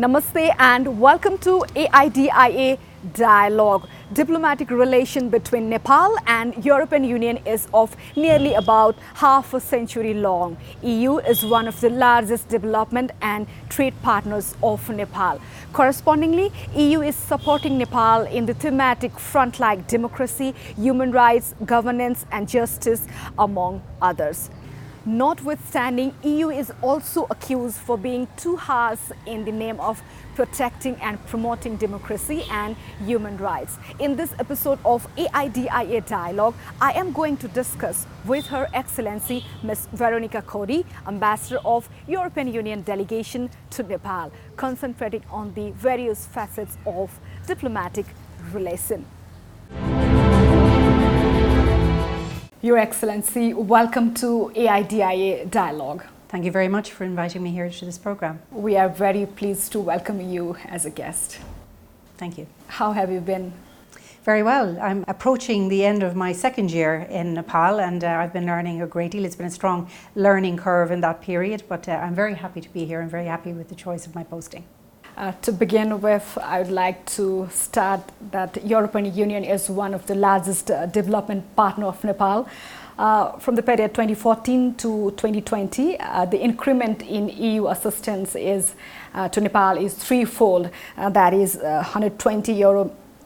Namaste and welcome to AIDIA Dialogue. Diplomatic relation between Nepal and European Union is of nearly about half a century long. EU is one of the largest development and trade partners of Nepal. Correspondingly, EU is supporting Nepal in the thematic front like democracy, human rights, governance and justice, among others. Notwithstanding, EU is also accused for being too harsh in the name of protecting and promoting democracy and human rights. In this episode of AIDIA Dialogue, I am going to discuss with Her Excellency Ms. Veronica Cody, Ambassador of European Union Delegation to Nepal, concentrating on the various facets of diplomatic relation. Your Excellency, welcome to AIDIA Dialogue. Thank you very much for inviting me here to this program. We are very pleased to welcome you as a guest. Thank you. How have you been? Very well. I'm approaching the end of my second year in Nepal and I've been learning a great deal. It's been a strong learning curve in that period, but I'm very happy to be here and very happy with the choice of my posting. To begin with, I would like to start that European Union is one of the largest development partner of Nepal. From the period 2014 to 2020, the increment in EU assistance is to Nepal is threefold. That is 120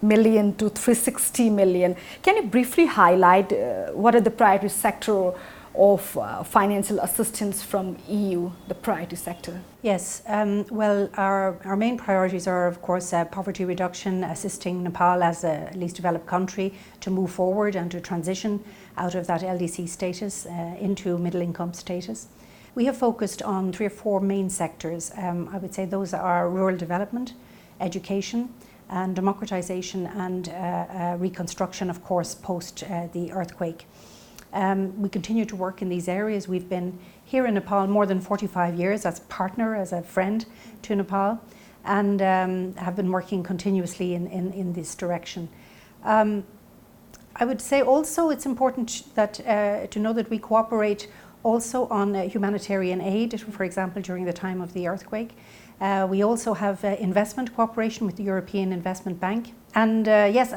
million to 360 million. Can you briefly highlight what are the priority sector of financial assistance from EU, the priority sector? Yes, well, our main priorities are, of course, poverty reduction, assisting Nepal as a least developed country to move forward and to transition out of that LDC status into middle income status. We have focused on 3 or 4 main sectors. I would say those are rural development, education, and democratization and reconstruction, of course, post the earthquake. We continue to work in these areas. We've been here in Nepal more than 45 years as a partner, as a friend to Nepal, and have been working continuously in this direction. I would say also it's important that to know that we cooperate also on humanitarian aid, for example, during the time of the earthquake. We also have investment cooperation with the European Investment Bank. And yes,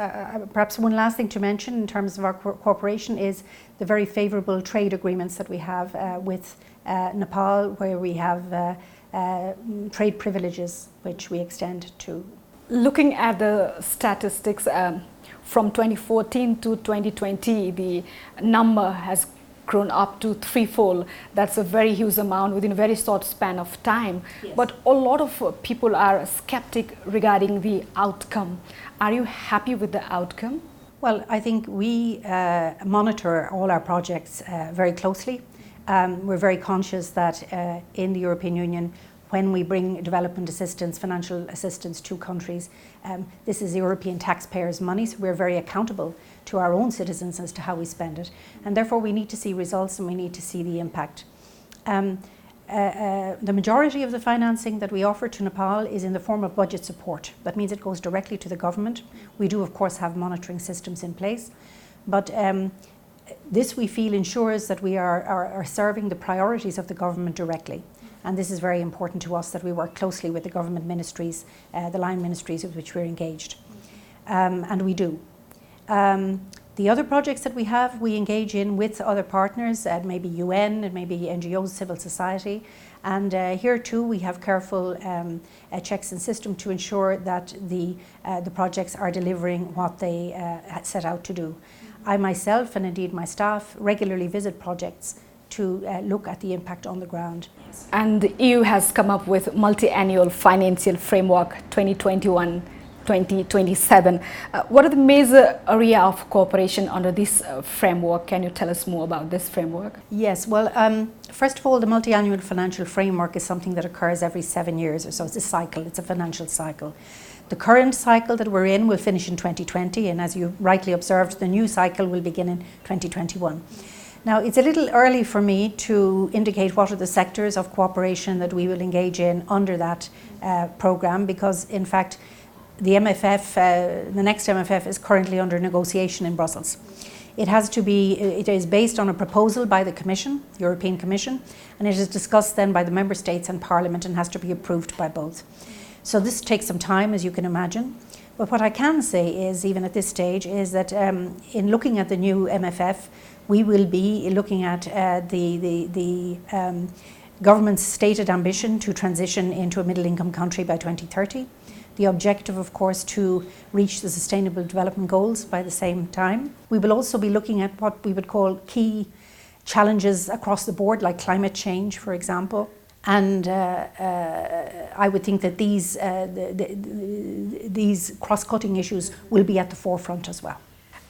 perhaps one last thing to mention in terms of our cooperation is the very favourable trade agreements that we have with Nepal, where we have trade privileges which we extend to. Looking at the statistics from 2014 to 2020, the number has grown up to threefold. That's a very huge amount within a very short span of time. Yes. But a lot of people are skeptic regarding the outcome. Are you happy with the outcome? Well, I think we monitor all our projects very closely. We're very conscious that in the European Union, when we bring development assistance, financial assistance to countries, this is European taxpayers' money, so we're very accountable to our own citizens as to how we spend it. And therefore we need to see results and we need to see the impact. The majority of the financing that we offer to Nepal is in the form of budget support. That means it goes directly to the government. We do, of course, have monitoring systems in place. But this, we feel, ensures that we are serving the priorities of the government directly. And this is very important to us, that we work closely with the government ministries, the line ministries with which we're engaged. And we do. The other projects that we have, we engage in with other partners, maybe UN, and maybe NGOs, civil society. And here too, we have careful checks and systems to ensure that the projects are delivering what they set out to do. I myself, and indeed my staff, regularly visit projects to look at the impact on the ground. And the EU has come up with multi-annual financial framework 2021-2027. What are the major area of cooperation under this framework? Can you tell us more about this framework? Yes, well, first of all, the multi-annual financial framework is something that occurs every 7 years or so. It's a cycle, it's a financial cycle. The current cycle that we're in will finish in 2020, and as you rightly observed, the new cycle will begin in 2021. Now, it's a little early for me to indicate what are the sectors of cooperation that we will engage in under that programme, because in fact the MFF, the next MFF is currently under negotiation in Brussels. It is based on a proposal by the Commission, European Commission, and it is discussed then by the Member States and Parliament and has to be approved by both. So this takes some time, as you can imagine. But what I can say is, even at this stage, is that in looking at the new MFF, we will be looking at the government's stated ambition to transition into a middle income country by 2030. The objective, of course, to reach the Sustainable Development Goals by the same time. We will also be looking at what we would call key challenges across the board, like climate change, for example. And I would think that these cross-cutting issues will be at the forefront as well.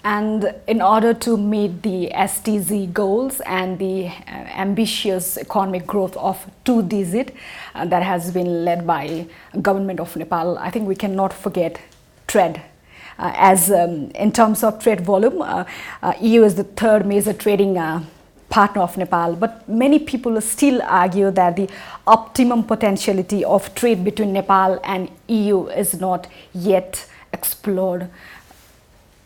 And in order to meet the SDG goals and the ambitious economic growth of 2-digit that has been led by government of Nepal, I think we cannot forget trade. As in terms of trade volume, EU is the third major trading partner of Nepal, but many people still argue that the optimum potentiality of trade between Nepal and EU is not yet explored.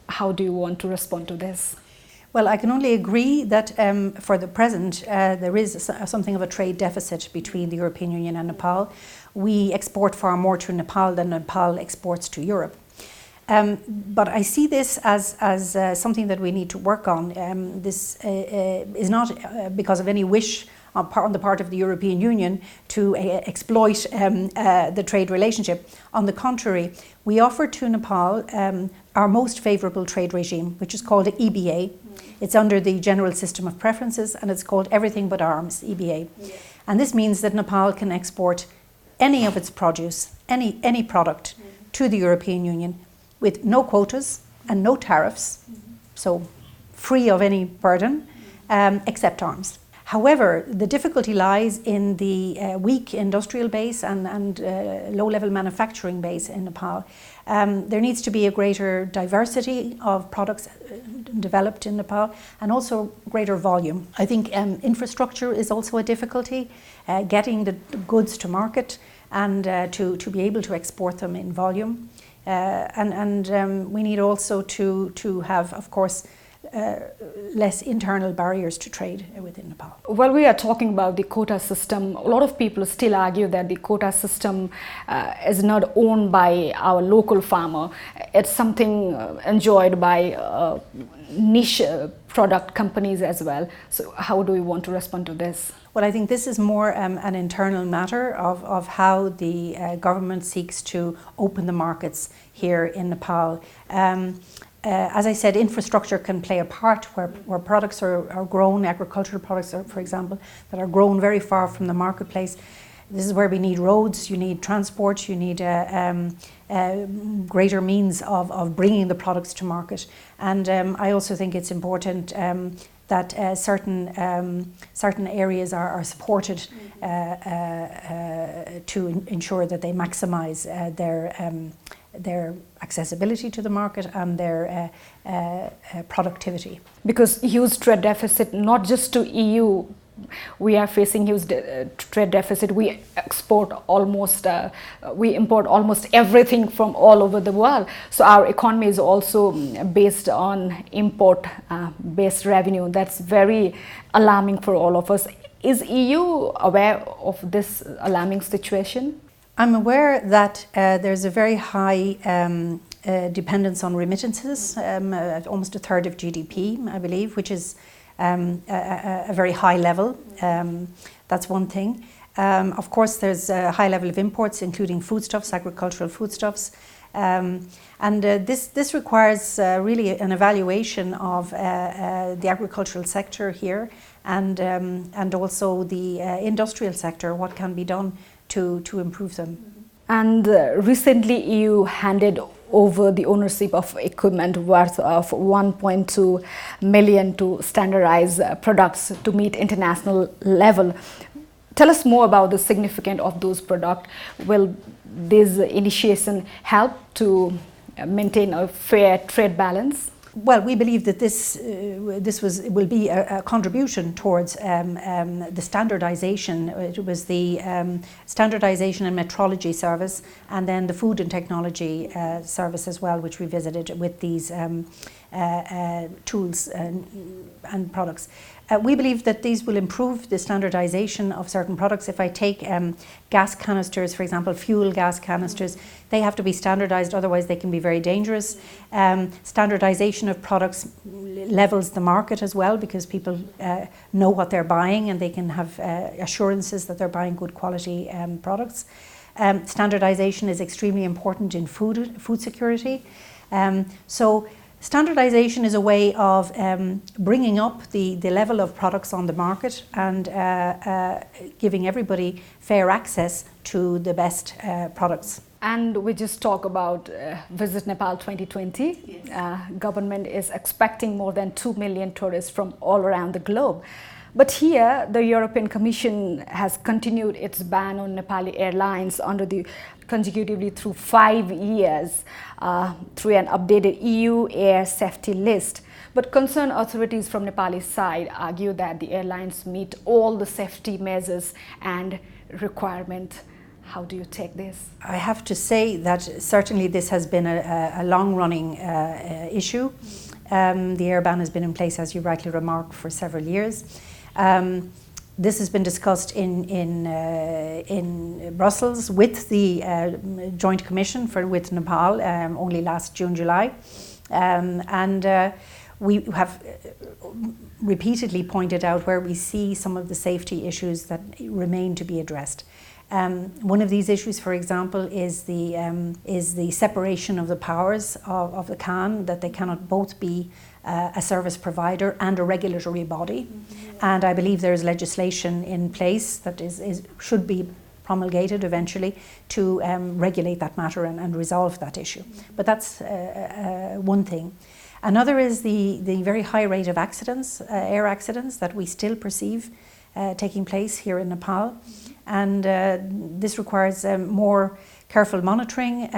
How do you want to respond to this? Well, I can only agree that for the present there is something of a trade deficit between the European Union and Nepal. We export far more to Nepal than Nepal exports to Europe. But I see this as something that we need to work on. This is not because of any wish on the part of the European Union to exploit the trade relationship. On the contrary, we offer to Nepal our most favourable trade regime, which is called EBA. It's under the General System of Preferences, and it's called Everything But Arms, EBA. And this means that Nepal can export any of its produce, any product to the European Union with no quotas and no tariffs, so free of any burden, except arms. However, the difficulty lies in the weak industrial base and low-level manufacturing base in Nepal. There needs to be a greater diversity of products developed in Nepal, and also greater volume. I think infrastructure is also a difficulty, getting the goods to market and to be able to export them in volume. And we need also to have, of course, less internal barriers to trade within Nepal. Well, we are talking about the quota system. A lot of people still argue that the quota system is not owned by our local farmer. It's something enjoyed by niche product companies as well. So how do we want to respond to this? Well, I think this is more an internal matter of how the government seeks to open the markets here in Nepal. As I said, infrastructure can play a part where products are grown, agricultural products, for example, that are grown very far from the marketplace. This is where we need roads, you need transport, you need greater means of bringing the products to market. And I also think it's important that certain areas are supported to ensure that they maximise their accessibility to the market and their productivity. Because huge trade deficit, not just to EU, we are facing huge trade deficit. We import almost everything from all over the world. So our economy is also based on import-based revenue. That's very alarming for all of us. Is EU aware of this alarming situation? I'm aware that there's a very high dependence on remittances, at almost a third of GDP, I believe, which is a very high level. That's one thing. Of course, there's a high level of imports, including foodstuffs, agricultural foodstuffs. And this requires really an evaluation of the agricultural sector here and also the industrial sector, what can be done to improve them. And recently EU handed over the ownership of equipment worth of 1.2 million to standardize products to meet international level. Tell us more about the significance of those products. Will this initiation help to maintain a fair trade balance? Well, we believe that this will be a contribution towards the standardization. It was the standardization and metrology service, and then the food and technology service as well, which we visited with these tools and products. We believe that these will improve the standardization of certain products. If I take gas canisters, for example, fuel gas canisters, they have to be standardized, otherwise they can be very dangerous. Standardization of products levels the market as well, because people know what they're buying and they can have assurances that they're buying good quality products. Standardization is extremely important in food security. So standardization is a way of bringing up the level of products on the market and giving everybody fair access to the best products. And we just talk about Visit Nepal 2020. Yes. Government is expecting more than 2 million tourists from all around the globe. But here, the European Commission has continued its ban on Nepali airlines consecutively through 5 years through an updated EU air safety list. But concerned authorities from Nepali side argue that the airlines meet all the safety measures and requirements. How do you take this? I have to say that certainly this has been a long-running issue. The air ban has been in place, as you rightly remarked, for several years. This has been discussed in Brussels with the Joint Commission with Nepal only last June, July. We have repeatedly pointed out where we see some of the safety issues that remain to be addressed. One of these issues, for example, is the separation of the powers of the CAN, that they cannot both be a service provider and a regulatory body. Mm-hmm. And I believe there is legislation in place that should be promulgated eventually to regulate that matter and resolve that issue. But that's one thing. Another is the very high rate of accidents, air accidents, that we still perceive taking place here in Nepal. And this requires more careful monitoring,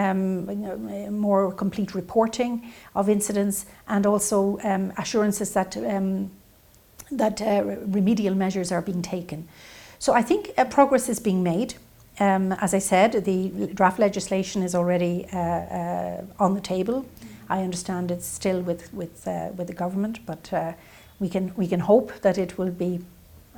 more complete reporting of incidents, and also assurances that remedial measures are being taken. So I think progress is being made. As I said, the draft legislation is already on the table. I understand it's still with the government, but we can hope that it will be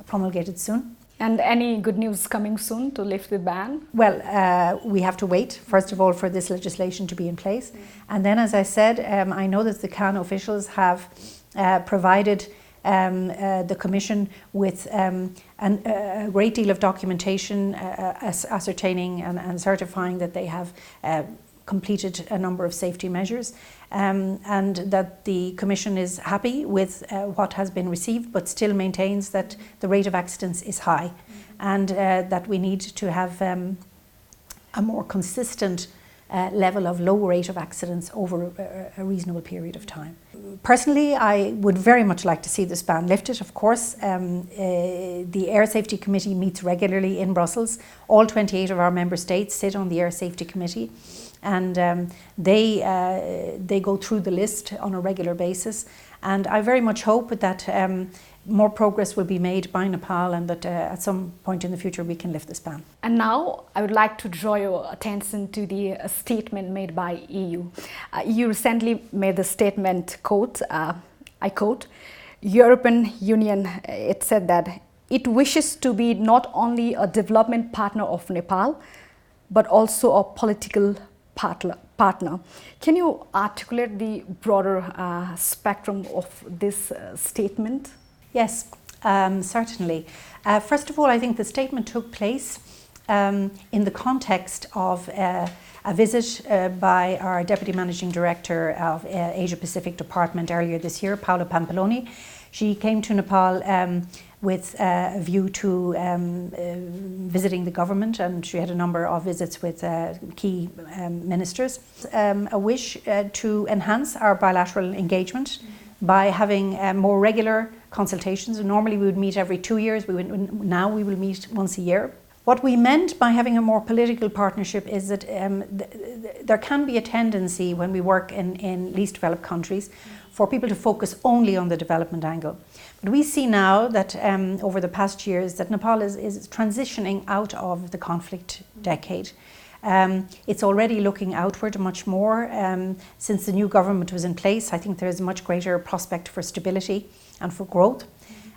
promulgated soon. And any good news coming soon to lift the ban? Well, we have to wait, first of all, for this legislation to be in place. And then, as I said, I know that the CAN officials have provided the Commission with a great deal of documentation ascertaining and certifying that they have completed a number of safety measures, and that the Commission is happy with what has been received, but still maintains that the rate of accidents is high, and that we need to have a more consistent level of low rate of accidents over a reasonable period of time. Personally, I would very much like to see this ban lifted, of course. The Air Safety Committee meets regularly in Brussels. All 28 of our member states sit on the Air Safety Committee, and they go through the list on a regular basis. And I very much hope that more progress will be made by Nepal, and that at some point in the future we can lift this ban. And now I would like to draw your attention to the statement made by EU. EU recently made the statement, quote, I quote, European Union, it said that it wishes to be not only a development partner of Nepal, but also a political partner. Can you articulate the broader spectrum of this statement? Yes, certainly. First of all, I think the statement took place in the context of a visit by our Deputy Managing Director of Asia Pacific Department earlier this year, Paola Pampaloni. She came to Nepal with a view to visiting the government, and she had a number of visits with key ministers. A wish to enhance our bilateral engagement by having more regular consultations. Normally we would meet every 2 years, now we will meet once a year. What we meant by having a more political partnership is that there can be a tendency when we work in least developed countries for people to focus only on the development angle. But we see now that over the past years that Nepal is transitioning out of the conflict decade. It's already looking outward much more. Since the new government was in place, I think there's a much greater prospect for stability and for growth.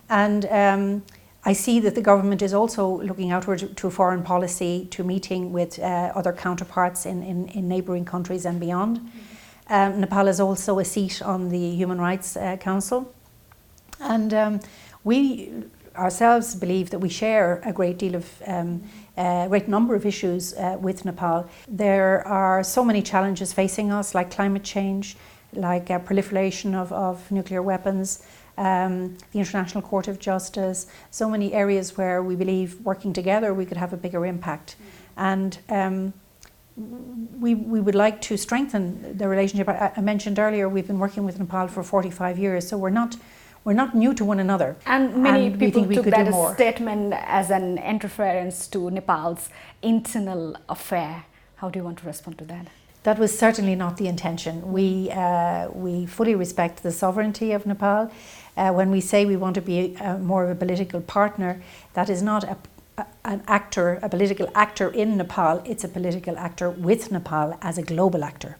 And I see that the government is also looking outward to foreign policy, to meeting with other counterparts in neighbouring countries and beyond. Nepal is also a seat on the Human Rights Council. And we ourselves believe that we share a great deal of, a great number of issues with Nepal. There are so many challenges facing us, like climate change, like proliferation of nuclear weapons, the International Court of Justice, so many areas where we believe working together we could have a bigger impact. And we would like to strengthen the relationship. I mentioned earlier we've been working with Nepal for 45 years, so we're not new to one another. And many people took that statement as an interference to Nepal's internal affair. How do you want to respond to that? That was certainly not the intention. We fully respect the sovereignty of Nepal. When we say we want to be more of a political partner, that is not a political actor in Nepal, it's a political actor with Nepal as a global actor.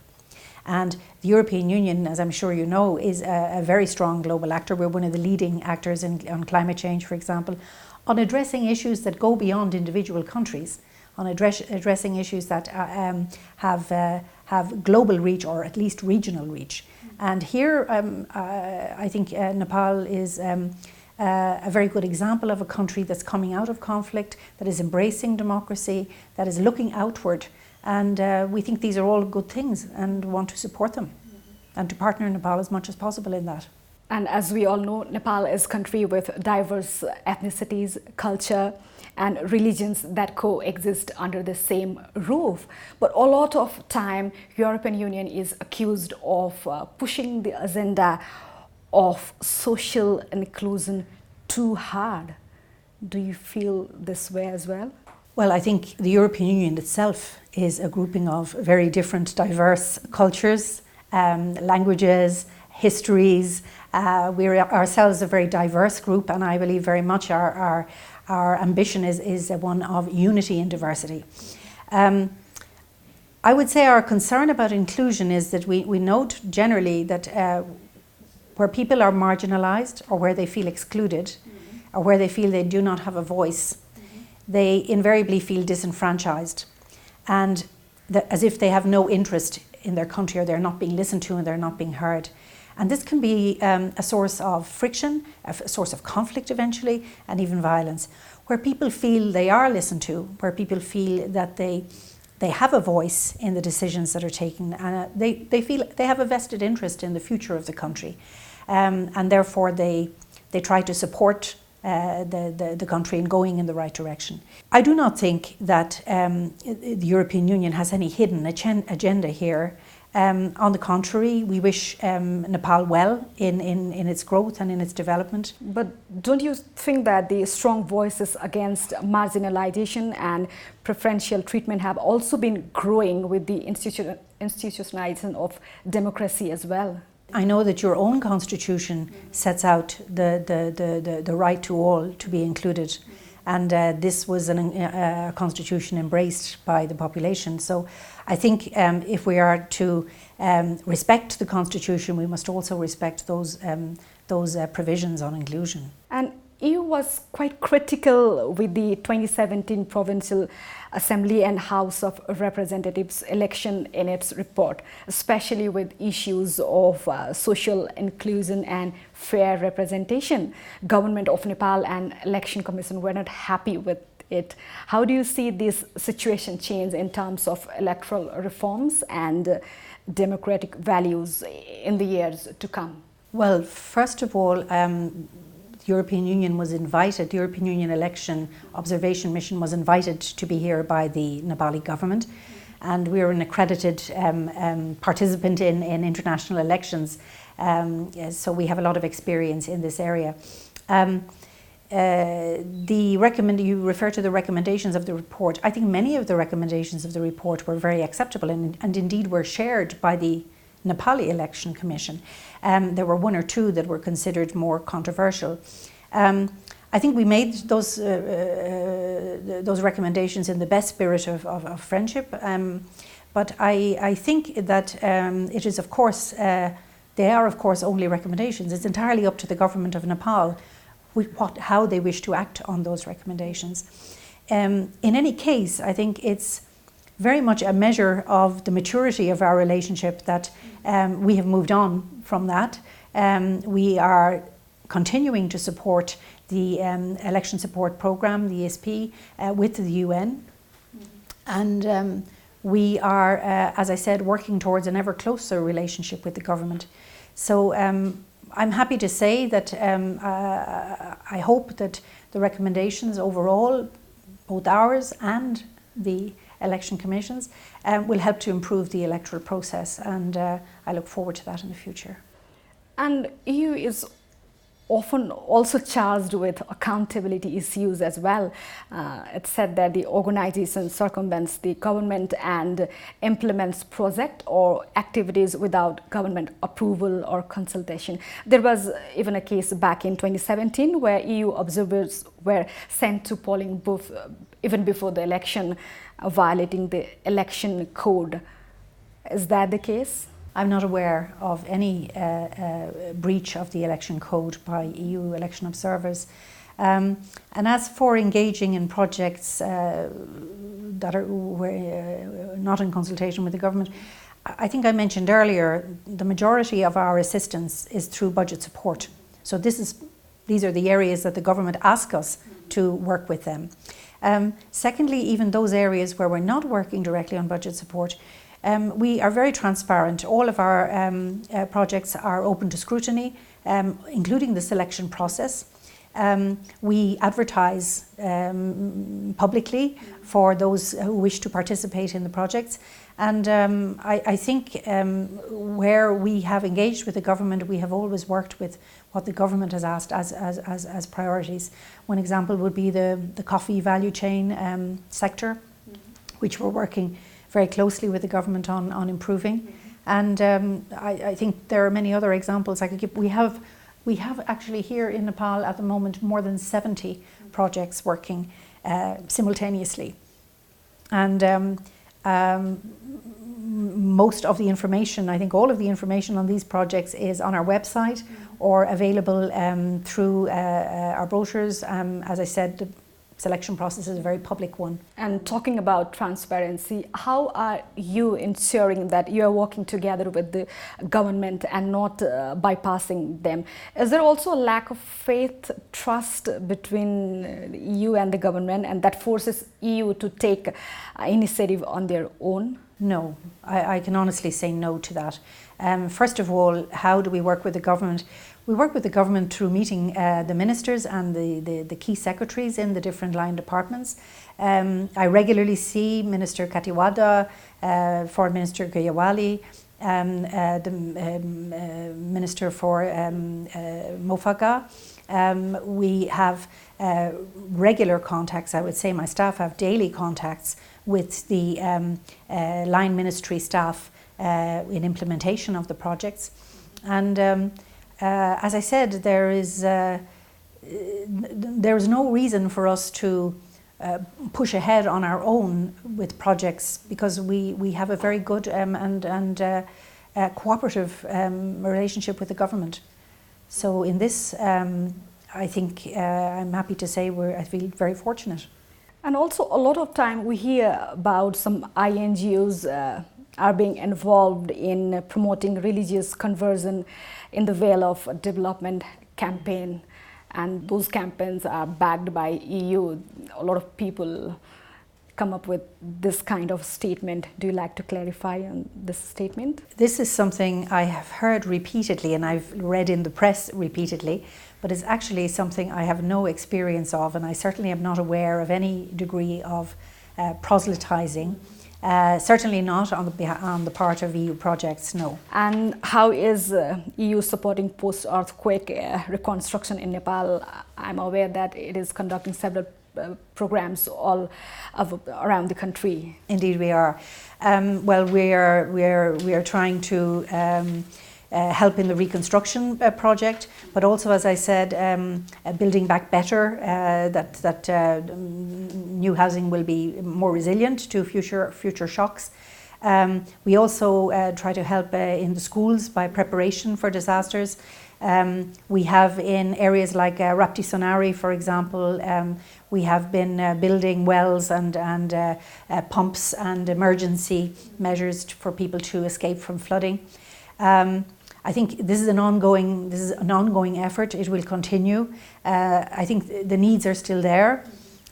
And the European Union, as I'm sure you know, is a very strong global actor. We're one of the leading actors on climate change, for example, on addressing issues that go beyond individual countries, on addressing issues that have global reach or at least regional reach. And here I think Nepal is a very good example of a country that's coming out of conflict, that is embracing democracy, that is looking outward. And we think these are all good things and want to support them and to partner Nepal as much as possible in that. And as we all know, Nepal is a country with diverse ethnicities, culture and religions that coexist under the same roof. But a lot of time, European Union is accused of pushing the agenda of social inclusion too hard. Do you feel this way as well? Well, I think the European Union itself is a grouping of very different, diverse cultures, languages, histories. We're ourselves a very diverse group, and I believe very much our ambition is one of unity and diversity. I would say our concern about inclusion is that we note generally that where people are marginalised or where they feel excluded or where they feel they do not have a voice, they invariably feel disenfranchised and as if they have no interest in their country or they're not being listened to and they're not being heard. And this can be a source of friction, a source of conflict eventually, and even violence, where people feel they are listened to, where people feel that they have a voice in the decisions that are taken, and they feel they have a vested interest in the future of the country, and therefore they try to support the country in going in the right direction. I do not think that the European Union has any hidden agenda here. On the contrary, we wish Nepal well in its growth and in its development. But don't you think that the strong voices against marginalization and preferential treatment have also been growing with the institutionalization of democracy as well? I know that your own constitution sets out the right to all to be included. And this was a constitution embraced by the population. So I think if we are to respect the constitution, we must also respect those provisions on inclusion. And EU was quite critical with the 2017 Provincial Assembly and House of Representatives election in its report, especially with issues of social inclusion and fair representation. Government of Nepal and Election Commission were not happy with it. How do you see this situation change in terms of electoral reforms and democratic values in the years to come? Well, first of all, the European Union was invited, the European Union Election Observation Mission was invited to be here by the Nepali government, and we are an accredited participant in international elections, so we have a lot of experience in this area. You refer to the recommendations of the report. I think many of the recommendations of the report were very acceptable and indeed were shared by the Nepali Election Commission. There were one or two that were considered more controversial. I think we made those recommendations in the best spirit of friendship, but I think that it is, of course, they are of course only recommendations. It's entirely up to the government of Nepal how they wish to act on those recommendations. In any case, I think it's very much a measure of the maturity of our relationship that we have moved on from that. We are continuing to support the election support program, the ESP, with the UN. And we are, as I said, working towards an ever closer relationship with the government. So I'm happy to say that I hope that the recommendations overall, both ours and the election commissions, will help to improve the electoral process, and I look forward to that in the future. And EU is often also charged with accountability issues as well. It's said that the organization circumvents the government and implements project or activities without government approval or consultation. There was even a case back in 2017 where EU observers were sent to polling booth even before the election, violating the election code. Is that the case? I'm not aware of any breach of the election code by EU election observers. And as for engaging in projects that are not in consultation with the government, I think I mentioned earlier, the majority of our assistance is through budget support. So these are the areas that the government asks us to work with them. Secondly, even those areas where we're not working directly on budget support, we are very transparent. All of our projects are open to scrutiny, including the selection process. We advertise publicly for those who wish to participate in the projects. And I think where we have engaged with the government, we have always worked with what the government has asked as priorities. One example would be the coffee value chain sector, which we're working very closely with the government on improving. And I think there are many other examples I could give. We have actually here in Nepal at the moment more than 70 projects working simultaneously. And most of the information, I think all of the information on these projects is on our website or available through our brochures. As I said, the selection process is a very public one. And talking about transparency, how are you ensuring that you are working together with the government and not bypassing them? Is there also a lack of faith, trust between the EU and the government, and that forces EU to take initiative on their own? No, I can honestly say no to that. First of all, how do we work with the government? We work with the government through meeting the ministers and the key secretaries in the different line departments. I regularly see Minister Kathmandu, Foreign Minister Gayawali, the Minister for Mofaga. We have regular contacts. I would say my staff have daily contacts with the line ministry staff in implementation of the projects. And as I said, there is no reason for us to push ahead on our own with projects, because we have a very good and cooperative relationship with the government. So in this, I think I'm happy to say I feel very fortunate. And also a lot of time we hear about some INGOs are being involved in promoting religious conversion in the veil of a development campaign, and those campaigns are backed by EU. A lot of people come up with this kind of statement. Do you like to clarify on this statement? This is something I have heard repeatedly and I've read in the press repeatedly, but it's actually something I have no experience of, and I certainly am not aware of any degree of proselytizing. Certainly not on the part of EU projects, no. And how is EU supporting post-earthquake reconstruction in Nepal? I'm aware that it is conducting several programs all around the country. Indeed we are. Well, we are trying to help in the reconstruction project, but also, as I said, building back better, that new housing will be more resilient to future shocks. We also try to help in the schools by preparation for disasters. We have in areas like Rapti Sonari, for example, we have been building wells and pumps and emergency measures for people to escape from flooding. I think this is an ongoing effort. It will continue. I think the needs are still there,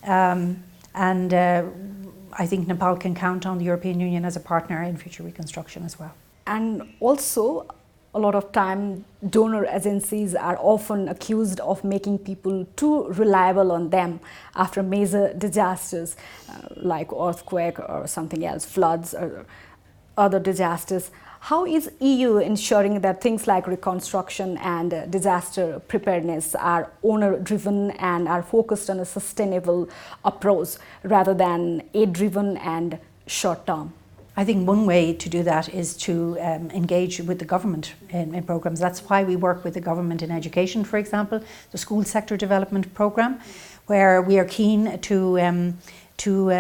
and I think Nepal can count on the European Union as a partner in future reconstruction as well. And also, a lot of time, donor agencies are often accused of making people too reliable on them after major disasters like earthquake or something else, floods or other disasters. How is EU ensuring that things like reconstruction and disaster preparedness are owner-driven and are focused on a sustainable approach rather than aid-driven and short-term? I think one way to do that is to engage with the government in programmes. That's why we work with the government in education, for example, the school sector development programme, where we are keen to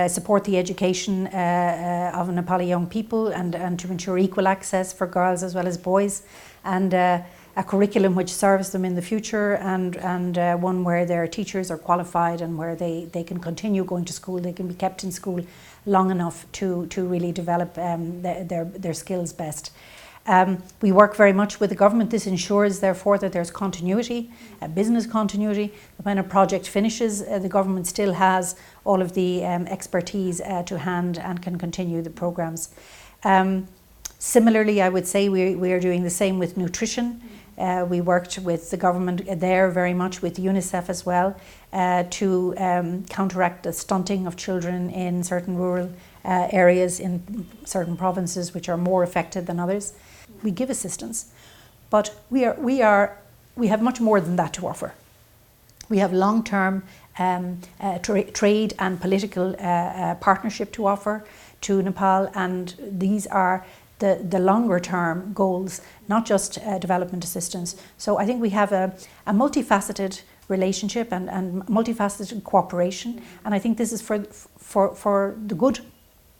support the education of Nepali young people and to ensure equal access for girls as well as boys, and a curriculum which serves them in the future, and one where their teachers are qualified and where they can continue going to school, they can be kept in school long enough to really develop their skills best. We work very much with the government. This ensures, therefore, that there's continuity, business continuity. When a project finishes, the government still has all of the expertise to hand and can continue the programmes. Similarly, I would say we are doing the same with nutrition. We worked with the government there very much, with UNICEF as well, to counteract the stunting of children in certain rural areas in certain provinces which are more affected than others. We give assistance, but we have much more than that to offer. We have long-term trade and political partnership to offer to Nepal, and these are the longer term goals, not just development assistance. So I think we have a multifaceted relationship and multifaceted cooperation, and I think this is for the good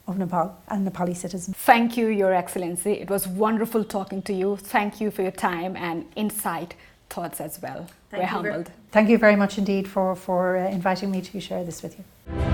of Nepal and Nepali citizens. Thank you, Your Excellency. It was wonderful talking to you. Thank you for your time and insight thoughts as well. We're humbled. Thank you very much indeed for inviting me to share this with you.